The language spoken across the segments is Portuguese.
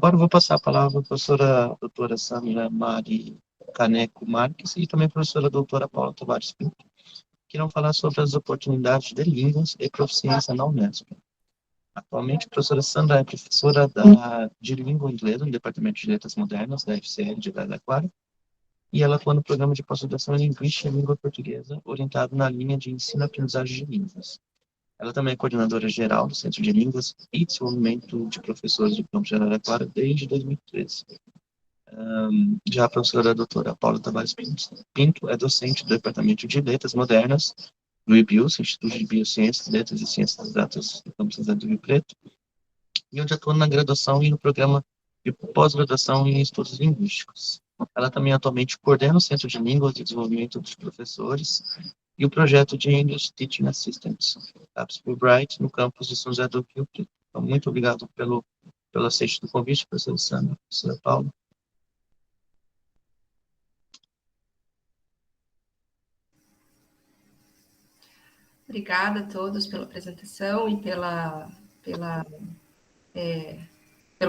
Agora eu vou passar a palavra à professora doutora Sandra Mari Caneco Marques e também à professora doutora Paula Tavares Pinto, que irão falar sobre as oportunidades de línguas e proficiência na Unesp. Atualmente, a professora Sandra é professora de língua inglesa no Departamento de Letras Modernas da FCL de Araraquara, e ela atua no programa de pós-graduação em Linguística e Língua Portuguesa, orientado na linha de ensino e aprendizagem de línguas. Ela também é coordenadora geral do Centro de Línguas e Desenvolvimento de Professores do Campus de Araraquara desde 2013. Já a professora doutora Paula Tavares Pinto é docente do Departamento de Letras Modernas do IBIUS, Instituto de Biociências, Letras e Ciências Exatas do Campus do Rio Preto, e onde atua na graduação e no programa de pós-graduação em estudos linguísticos. Ela também atualmente coordena o Centro de Línguas e Desenvolvimento dos Professores e o projeto de English Teaching Assistants, Apps Fulbright, no campus de São José do Rio Preto. Então, muito obrigado pelo aceite do convite, professora Sandra, professora Paula. Obrigada a todos pela apresentação e pelo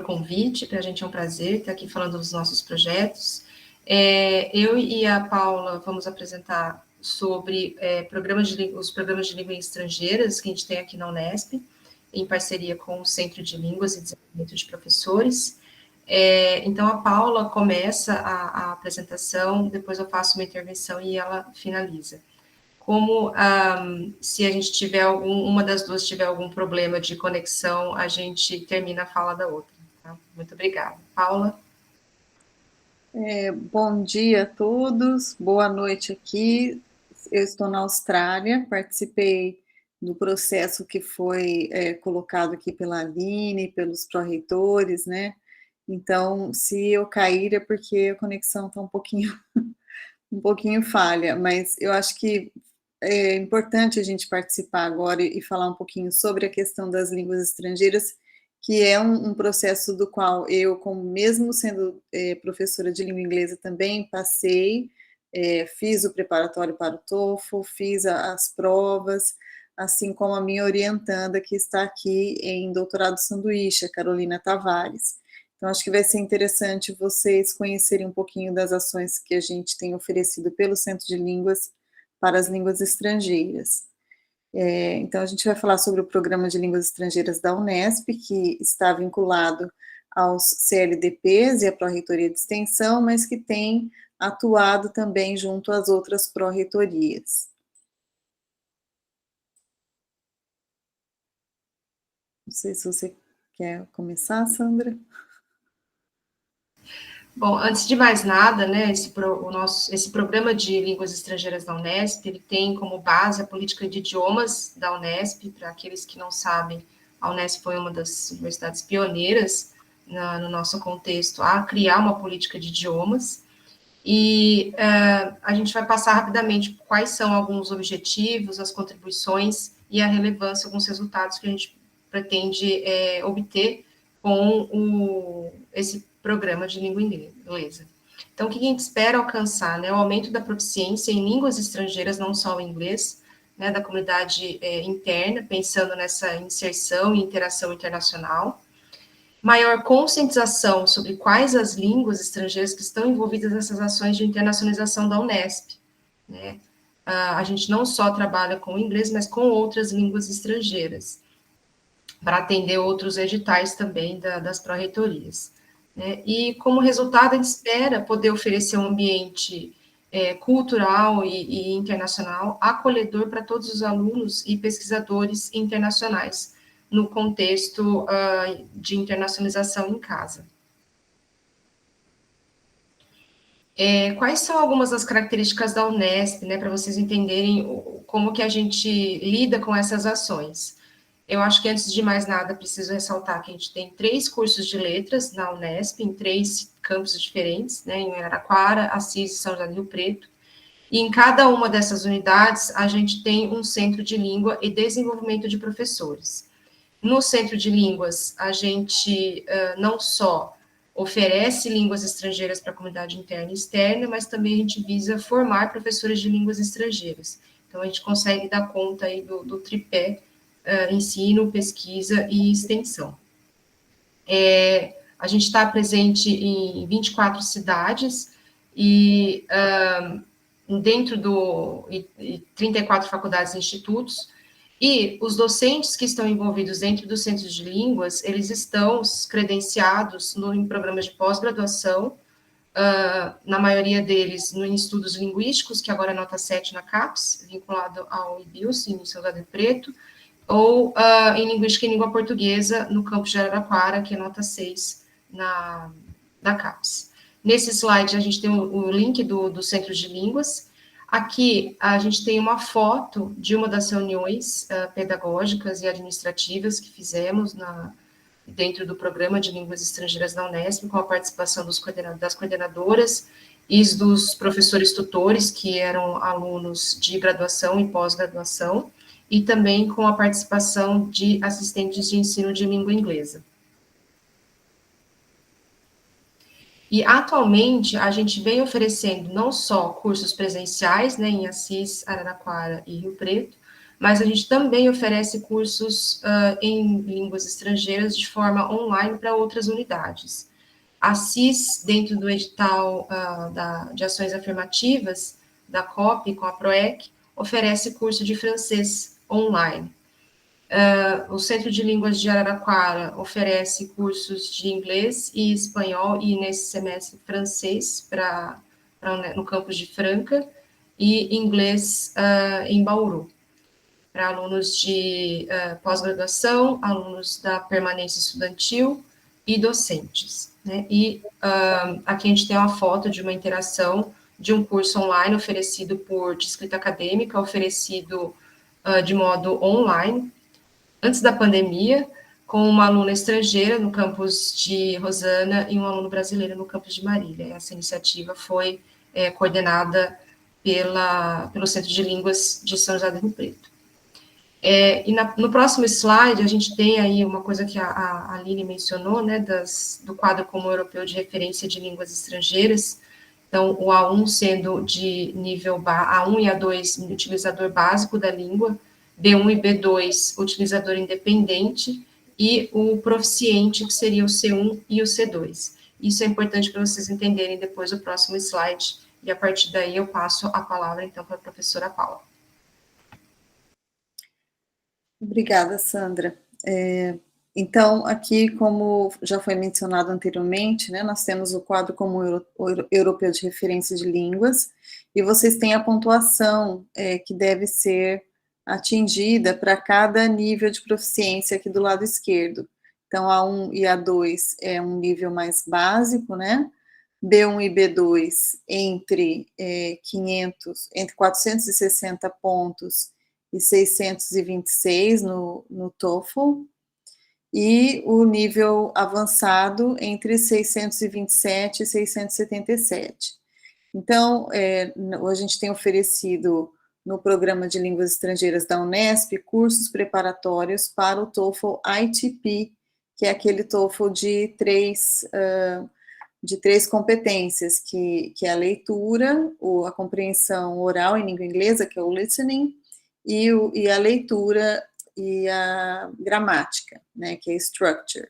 convite. Para a gente é um prazer estar aqui falando dos nossos projetos. Eu e a Paula vamos apresentar sobre os programas de língua estrangeiras que a gente tem aqui na Unesp, em parceria com o Centro de Línguas e Desenvolvimento de Professores. Então, a Paula começa a apresentação, depois eu faço uma intervenção e ela finaliza. Como se a gente tiver uma das duas tiver algum problema de conexão, a gente termina a fala da outra. Tá? Muito obrigada. Paula? Bom dia a todos, boa noite aqui. Eu estou na Austrália, participei do processo que foi colocado aqui pela Aline, pelos pró-reitores, né? Então, se eu cair é porque a conexão está um pouquinho falha, mas eu acho que é importante a gente participar agora e falar um pouquinho sobre a questão das línguas estrangeiras, que é um processo do qual eu, como mesmo sendo professora de língua inglesa, também passei, fiz o preparatório para o TOEFL, fiz as provas, assim como a minha orientanda que está aqui em doutorado sanduíche, a Carolina Tavares. Então, acho que vai ser interessante vocês conhecerem um pouquinho das ações que a gente tem oferecido pelo Centro de Línguas para as línguas estrangeiras. Então, a gente vai falar sobre o Programa de Línguas Estrangeiras da Unesp, que está vinculado aos CLDPs e à Pró-Reitoria de Extensão, mas que tem atuado também junto às outras pró-reitorias. Não sei se você quer começar, Sandra. Bom, antes de mais nada, né, esse programa de línguas estrangeiras da Unesp, ele tem como base a política de idiomas da Unesp. Para aqueles que não sabem, a Unesp foi uma das universidades pioneiras no nosso contexto a criar uma política de idiomas. E a gente vai passar rapidamente quais são alguns objetivos, as contribuições e a relevância, alguns resultados que a gente pretende obter com esse programa de língua inglesa. Então, o que a gente espera alcançar? Né? O aumento da proficiência em línguas estrangeiras, não só o inglês, né, da comunidade interna, pensando nessa inserção e interação internacional. Maior conscientização sobre quais as línguas estrangeiras que estão envolvidas nessas ações de internacionalização da Unesp. Né? A gente não só trabalha com o inglês, mas com outras línguas estrangeiras, para atender outros editais também das pró-reitorias. Né? E, como resultado, a gente espera poder oferecer um ambiente cultural e internacional acolhedor para todos os alunos e pesquisadores internacionais, no contexto de internacionalização em casa. Quais são algumas das características da Unesp, né, para vocês entenderem como que a gente lida com essas ações? Eu acho que, antes de mais nada, preciso ressaltar que a gente tem 3 cursos de letras na Unesp, em 3 campos diferentes, né, em Araraquara, Assis e São José do Rio Preto. E em cada uma dessas unidades, a gente tem um centro de língua e desenvolvimento de professores. No Centro de Línguas, a gente não só oferece línguas estrangeiras para a comunidade interna e externa, mas também a gente visa formar professores de línguas estrangeiras. Então, a gente consegue dar conta aí do tripé ensino, pesquisa e extensão. A gente está presente em 24 cidades e dentro e 34 faculdades e institutos, e os docentes que estão envolvidos dentro dos centros de línguas, eles estão credenciados em programas de pós-graduação, na maioria deles em estudos linguísticos, que agora é nota 7 na CAPES, vinculado ao IBIUS, em São José do Rio Preto, ou em linguística e língua portuguesa, no campus de Araraquara, que é nota 6 da CAPES. Nesse slide, a gente tem o link do Centro de Línguas. Aqui, a gente tem uma foto de uma das reuniões pedagógicas e administrativas que fizemos dentro do Programa de Línguas Estrangeiras da Unesp, com a participação das coordenadoras e dos professores tutores, que eram alunos de graduação e pós-graduação, e também com a participação de assistentes de ensino de língua inglesa. E, atualmente, a gente vem oferecendo não só cursos presenciais, né, em Assis, Araraquara e Rio Preto, mas a gente também oferece cursos em línguas estrangeiras de forma online para outras unidades. A Assis, dentro do edital de ações afirmativas da COP, com a PROEC, oferece curso de francês online. O Centro de Línguas de Araraquara oferece cursos de inglês e espanhol, e nesse semestre francês no campus de Franca, e inglês em Bauru, para alunos de pós-graduação, alunos da permanência estudantil e docentes, né? E aqui a gente tem uma foto de uma interação de um curso online oferecido de escrita acadêmica, oferecido de modo online, antes da pandemia, com uma aluna estrangeira no campus de Rosana e um aluno brasileiro no campus de Marília. Essa iniciativa foi coordenada pelo Centro de Línguas de São José do Rio Preto. E no próximo slide, a gente tem aí uma coisa que a Aline mencionou, né, do quadro comum europeu de referência de línguas estrangeiras. Então, o A1 sendo de nível A1 e A2, utilizador básico da língua, B1 e B2, utilizador independente, e o proficiente, que seria o C1 e o C2. Isso é importante para vocês entenderem depois o próximo slide, e a partir daí eu passo a palavra, então, para a professora Paula. Obrigada, Sandra. Então, aqui, como já foi mencionado anteriormente, né, nós temos o quadro comum europeu de referência de línguas, e vocês têm a pontuação que deve ser atingida para cada nível de proficiência aqui do lado esquerdo. Então, A1 e A2 é um nível mais básico, né? B1 e B2 entre 460 pontos e 626 no TOEFL, e o nível avançado entre 627 e 677. Então, a gente tem oferecido no Programa de Línguas Estrangeiras da Unesp cursos preparatórios para o TOEFL ITP, que é aquele TOEFL de três competências, que é a leitura, a compreensão oral em língua inglesa, que é o listening, e a leitura e a gramática, né, que é structure.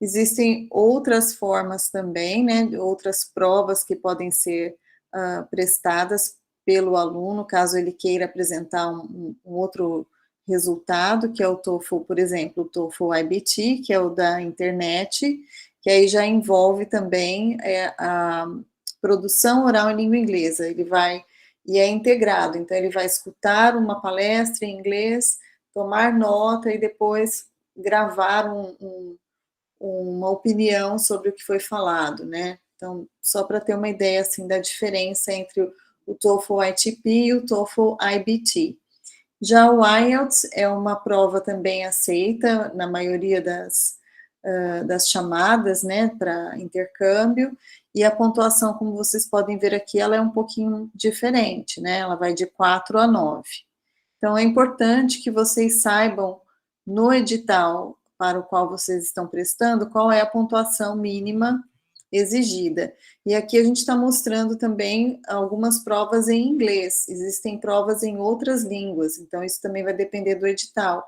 Existem outras formas também, né, outras provas que podem ser prestadas pelo aluno, caso ele queira apresentar um outro resultado, que é o TOEFL, por exemplo, o TOEFL IBT, que é o da internet, que aí já envolve também a produção oral em língua inglesa. E é integrado, então ele vai escutar uma palestra em inglês, tomar nota e depois gravar uma opinião sobre o que foi falado, né? Então, só para ter uma ideia, assim, da diferença entre o TOEFL ITP e o TOEFL IBT. Já o IELTS é uma prova também aceita na maioria das chamadas, né, para intercâmbio, e a pontuação, como vocês podem ver aqui, ela é um pouquinho diferente, né? Ela vai de 4 a 9. Então, é importante que vocês saibam, no edital para o qual vocês estão prestando, qual é a pontuação mínima exigida. E aqui a gente está mostrando também algumas provas em inglês. Existem provas em outras línguas, então isso também vai depender do edital.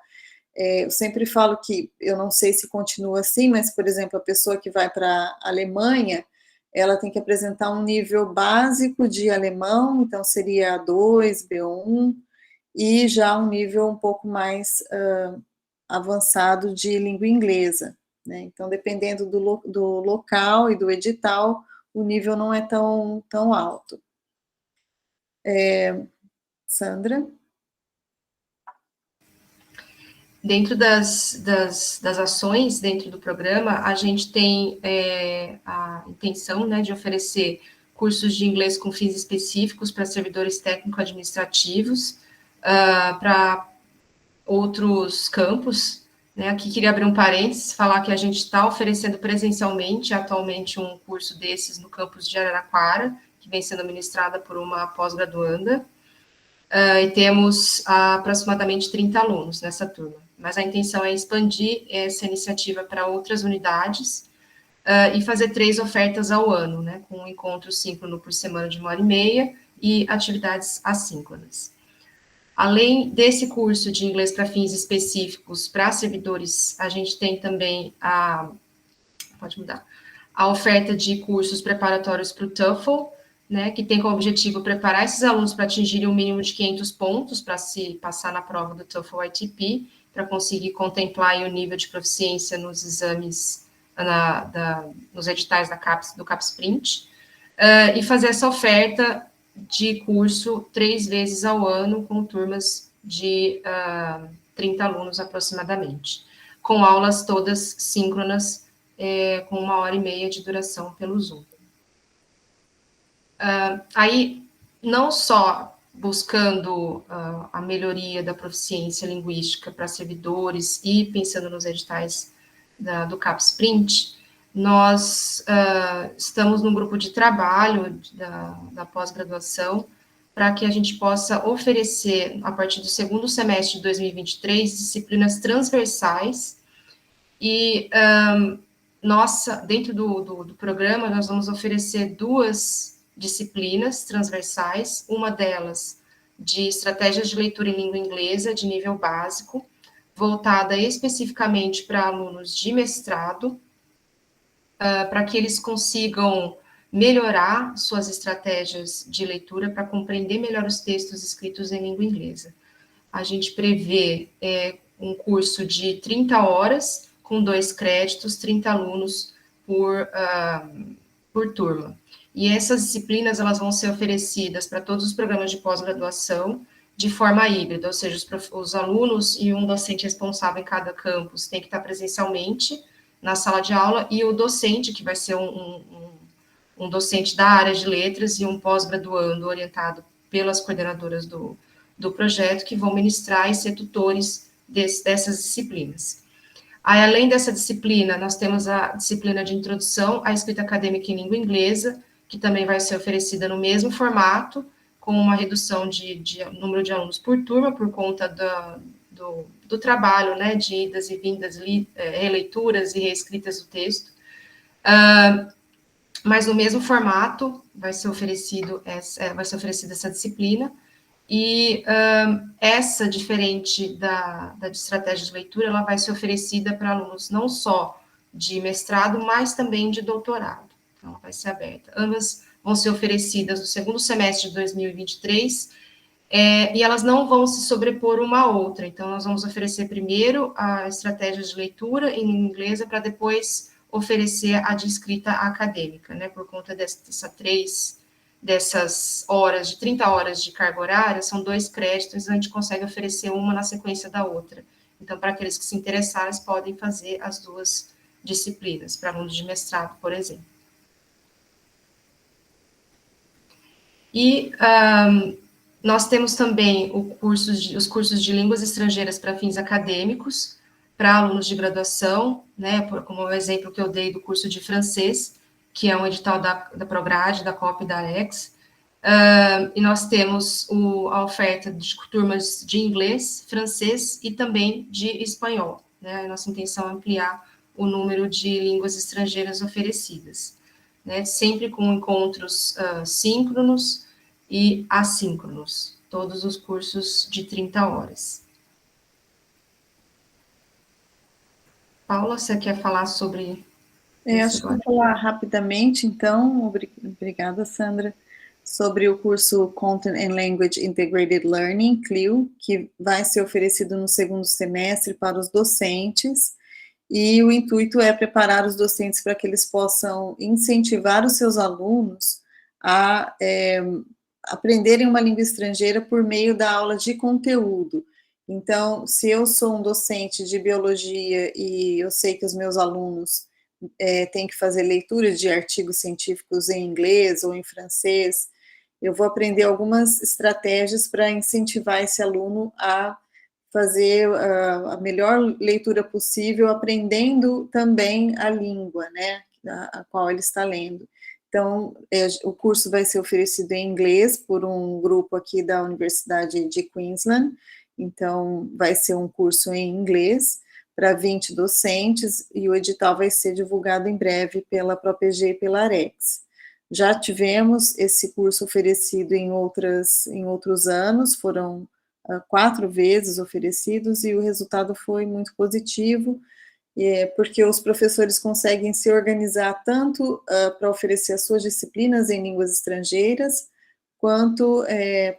Eu sempre falo que, eu não sei se continua assim, mas, por exemplo, a pessoa que vai para a Alemanha, ela tem que apresentar um nível básico de alemão, então seria A2, B1, e já um nível um pouco mais avançado de língua inglesa, né? Então, dependendo do local e do edital, o nível não é tão alto. Sandra? Dentro das ações dentro do programa, a gente tem a intenção, né, de oferecer cursos de inglês com fins específicos para servidores técnico-administrativos, para outros campos, né? Aqui queria abrir um parênteses, falar que a gente está oferecendo presencialmente, atualmente, um curso desses no campus de Araraquara, que vem sendo ministrada por uma pós-graduanda, e temos aproximadamente 30 alunos nessa turma. Mas a intenção é expandir essa iniciativa para outras unidades e fazer 3 ofertas ao ano, né, com um encontro síncrono por semana de 1h30 e atividades assíncronas. Além desse curso de inglês para fins específicos para servidores, a gente tem também a oferta de cursos preparatórios para o TOEFL, né, que tem como objetivo preparar esses alunos para atingirem um mínimo de 500 pontos para se passar na prova do TOEFL ITP, para conseguir contemplar aí o nível de proficiência nos exames, nos editais do CAPES-Print, e fazer essa oferta de curso 3 vezes ao ano, com turmas de 30 alunos aproximadamente, com aulas todas síncronas, com 1h30 de duração pelo Zoom. Aí, não só buscando a melhoria da proficiência linguística para servidores e pensando nos editais do CAPES-Print, nós estamos num grupo de trabalho da pós-graduação para que a gente possa oferecer, a partir do segundo semestre de 2023, disciplinas transversais e dentro do programa, nós vamos oferecer 2 disciplinas transversais, uma delas de estratégias de leitura em língua inglesa, de nível básico, voltada especificamente para alunos de mestrado, para que eles consigam melhorar suas estratégias de leitura para compreender melhor os textos escritos em língua inglesa. A gente prevê um curso de 30 horas, com 2 créditos, 30 alunos por turma. E essas disciplinas, elas vão ser oferecidas para todos os programas de pós-graduação de forma híbrida, ou seja, os alunos e um docente responsável em cada campus tem que estar presencialmente na sala de aula, e o docente, que vai ser um docente da área de letras e um pós-graduando orientado pelas coordenadoras do projeto, que vão ministrar e ser tutores dessas disciplinas. Aí, além dessa disciplina, nós temos a disciplina de introdução à escrita acadêmica em língua inglesa, que também vai ser oferecida no mesmo formato, com uma redução de número de alunos por turma, por conta do trabalho, né, de idas e vindas, releituras e reescritas do texto. Mas no mesmo formato vai ser oferecida essa disciplina, e essa, diferente da de estratégia de leitura, ela vai ser oferecida para alunos não só de mestrado, mas também de doutorado. Então, ela vai ser aberta. Ambas vão ser oferecidas no segundo semestre de 2023, e elas não vão se sobrepor uma à outra. Então, nós vamos oferecer primeiro a estratégia de leitura em língua inglesa, para depois oferecer a de escrita acadêmica, né, por conta dessas horas, de 30 horas de carga horária, são 2 créditos, a gente consegue oferecer uma na sequência da outra. Então, para aqueles que se interessarem, podem fazer as 2 disciplinas, para alunos de mestrado, por exemplo. E nós temos também os cursos de línguas estrangeiras para fins acadêmicos, para alunos de graduação, né, como o exemplo que eu dei do curso de francês, que é um edital da Prograde, da COP e da Alex, e nós temos a oferta de turmas de inglês, francês e também de espanhol, né, a nossa intenção é ampliar o número de línguas estrangeiras oferecidas, né, sempre com encontros síncronos e assíncronos, todos os cursos de 30 horas. Paula, você quer falar sobre acho que vou falar rapidamente, então, obrigada, Sandra, sobre o curso Content and Language Integrated Learning, CLIL, que vai ser oferecido no segundo semestre para os docentes, e o intuito é preparar os docentes para que eles possam incentivar os seus alunos a aprenderem uma língua estrangeira por meio da aula de conteúdo. Então, se eu sou um docente de biologia e eu sei que os meus alunos têm que fazer leitura de artigos científicos em inglês ou em francês, eu vou aprender algumas estratégias para incentivar esse aluno a fazer a melhor leitura possível, aprendendo também a língua, né, a qual ele está lendo. Então, o curso vai ser oferecido em inglês por um grupo aqui da Universidade de Queensland, então vai ser um curso em inglês para 20 docentes, e o edital vai ser divulgado em breve pela ProPG e pela Arex. Já tivemos esse curso oferecido em outros anos, foram 4 vezes oferecidos, e o resultado foi muito positivo, porque os professores conseguem se organizar tanto para oferecer as suas disciplinas em línguas estrangeiras, quanto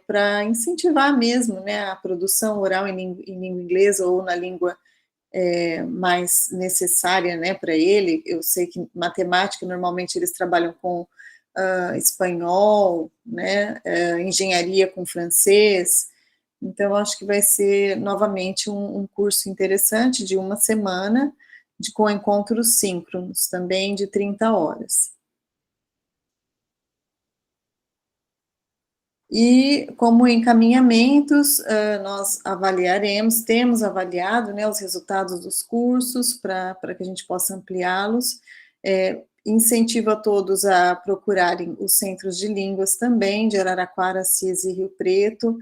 para incentivar mesmo, né, a produção oral em língua inglesa ou na língua mais necessária, né, para ele. Eu sei que matemática, normalmente eles trabalham com espanhol, né, engenharia com francês. Então, acho que vai ser novamente um curso interessante de uma semana, com encontros síncronos, também de 30 horas. E, como encaminhamentos, nós temos avaliado, né, os resultados dos cursos, para que a gente possa ampliá-los. Incentivo a todos a procurarem os centros de línguas também, de Araraquara, Assis e Rio Preto,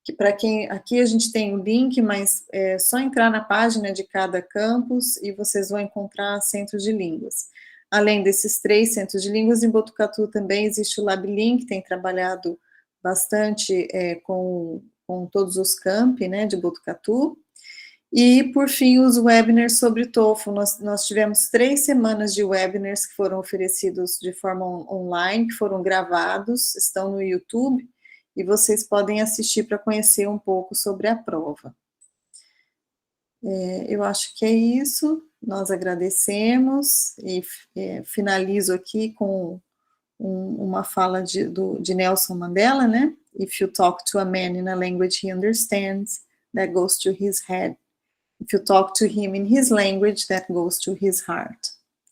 que para quem, aqui a gente tem o link, mas é só entrar na página de cada campus e vocês vão encontrar centros de línguas. Além desses 3 centros de línguas, em Botucatu também existe o LabLink, que tem trabalhado bastante com todos os campi, né, de Botucatu. E, por fim, os webinars sobre TOEFL. Nós tivemos 3 semanas de webinars que foram oferecidos de forma online, que foram gravados, estão no YouTube, e vocês podem assistir para conhecer um pouco sobre a prova. Eu acho que é isso, nós agradecemos, e finalizo aqui com uma fala de Nelson Mandela, né? If you talk to a man in a language he understands, that goes to his head. If you talk to him in his language, that goes to his heart.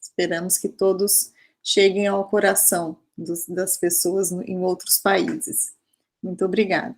Esperamos que todos cheguem ao coração das pessoas em outros países. Muito obrigada.